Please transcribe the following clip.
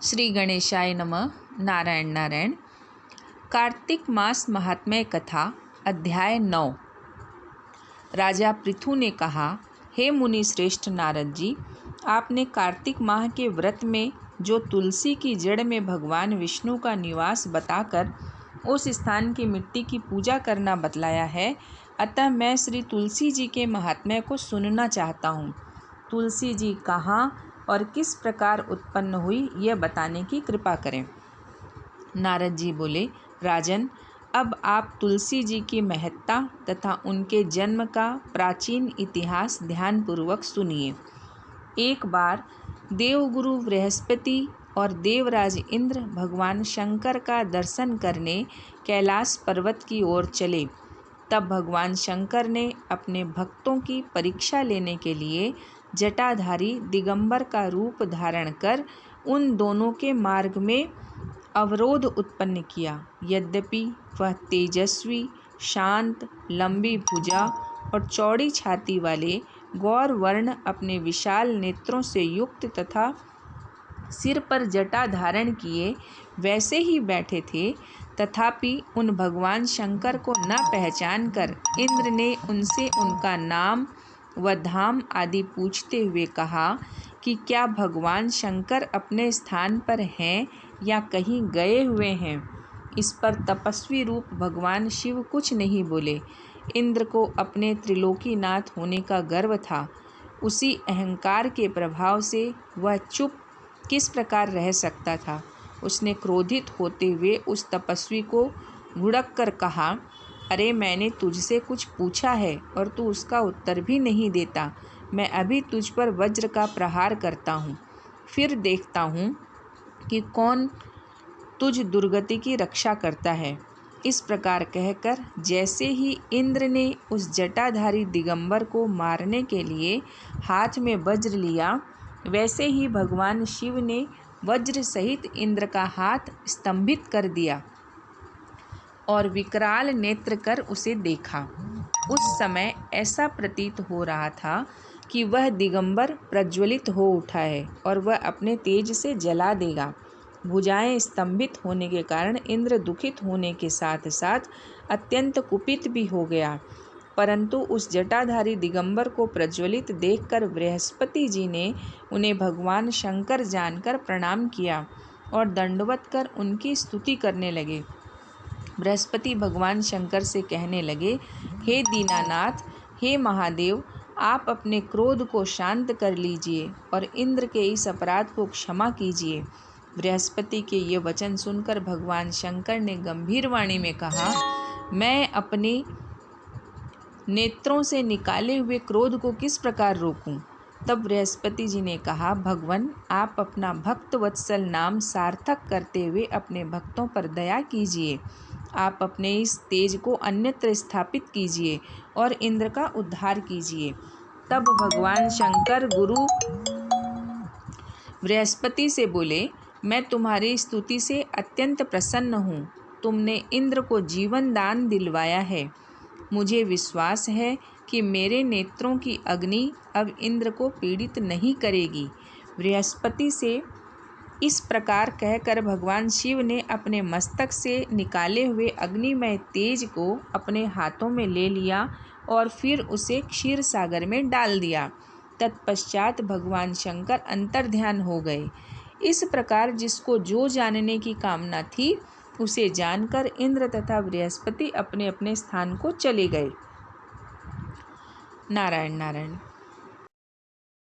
श्री गणेशाय नमः। नारायण नारायण। कार्तिक मास महात्म्य कथा अध्याय 9। राजा पृथु ने कहा, हे मुनि श्रेष्ठ नारद जी, आपने कार्तिक माह के व्रत में जो तुलसी की जड़ में भगवान विष्णु का निवास बताकर उस स्थान की मिट्टी की पूजा करना बतलाया है, अतः मैं श्री तुलसी जी के महात्म्य को सुनना चाहता हूँ। तुलसी जी कहाँ और किस प्रकार उत्पन्न हुई, यह बताने की कृपा करें। नारद जी बोले, राजन, अब आप तुलसी जी की महत्ता तथा उनके जन्म का प्राचीन इतिहास ध्यानपूर्वक सुनिए। एक बार देवगुरु बृहस्पति और देवराज इंद्र भगवान शंकर का दर्शन करने कैलाश पर्वत की ओर चले। तब भगवान शंकर ने अपने भक्तों की परीक्षा लेने के लिए जटाधारी दिगंबर का रूप धारण कर उन दोनों के मार्ग में अवरोध उत्पन्न किया। यद्यपि वह तेजस्वी, शांत, लंबी भुजा और चौड़ी छाती वाले गौर वर्ण अपने विशाल नेत्रों से युक्त तथा सिर पर जटा धारण किए वैसे ही बैठे थे, तथापि उन भगवान शंकर को न पहचान कर इंद्र ने उनसे उनका नाम व धाम आदि पूछते हुए कहा कि क्या भगवान शंकर अपने स्थान पर हैं या कहीं गए हुए हैं। इस पर तपस्वी रूप भगवान शिव कुछ नहीं बोले। इंद्र को अपने त्रिलोकीनाथ होने का गर्व था। उसी अहंकार के प्रभाव से वह चुप किस प्रकार रह सकता था। उसने क्रोधित होते हुए उस तपस्वी को घुड़क कर कहा, अरे, मैंने तुझसे कुछ पूछा है और तू उसका उत्तर भी नहीं देता। मैं अभी तुझ पर वज्र का प्रहार करता हूँ, फिर देखता हूँ कि कौन तुझ दुर्गति की रक्षा करता है। इस प्रकार कहकर जैसे ही इंद्र ने उस जटाधारी दिगंबर को मारने के लिए हाथ में वज्र लिया, वैसे ही भगवान शिव ने वज्र सहित इंद्र का हाथ स्तंभित कर दिया और विकराल नेत्र कर उसे देखा। उस समय ऐसा प्रतीत हो रहा था कि वह दिगंबर प्रज्वलित हो उठा है और वह अपने तेज से जला देगा। भुजाएं स्तंभित होने के कारण इंद्र दुखित होने के साथ साथ अत्यंत कुपित भी हो गया। परंतु उस जटाधारी दिगंबर को प्रज्वलित देखकर बृहस्पति जी ने उन्हें भगवान शंकर जानकर प्रणाम किया और दंडवत कर उनकी स्तुति करने लगे। बृहस्पति भगवान शंकर से कहने लगे, हे दीनानाथ, हे महादेव, आप अपने क्रोध को शांत कर लीजिए और इंद्र के इस अपराध को क्षमा कीजिए। बृहस्पति के ये वचन सुनकर भगवान शंकर ने गंभीर वाणी में कहा, मैं अपने नेत्रों से निकाले हुए क्रोध को किस प्रकार रोकूं। तब बृहस्पति जी ने कहा, भगवान, आप अपना भक्त वत्सल नाम सार्थक करते हुए अपने भक्तों पर दया कीजिए। आप अपने इस तेज को अन्यत्र स्थापित कीजिए और इंद्र का उद्धार कीजिए। तब भगवान शंकर गुरु बृहस्पति से बोले, मैं तुम्हारी स्तुति से अत्यंत प्रसन्न हूँ। तुमने इंद्र को जीवन दान दिलवाया है। मुझे विश्वास है कि मेरे नेत्रों की अग्नि अब इंद्र को पीड़ित नहीं करेगी। बृहस्पति से इस प्रकार कहकर भगवान शिव ने अपने मस्तक से निकाले हुए अग्निमय तेज को अपने हाथों में ले लिया और फिर उसे क्षीर सागर में डाल दिया। तत्पश्चात भगवान शंकर अंतर्ध्यान हो गए। इस प्रकार जिसको जो जानने की कामना थी, उसे जानकर इंद्र तथा बृहस्पति अपने अपने स्थान को चले गए। नारायण नारायण।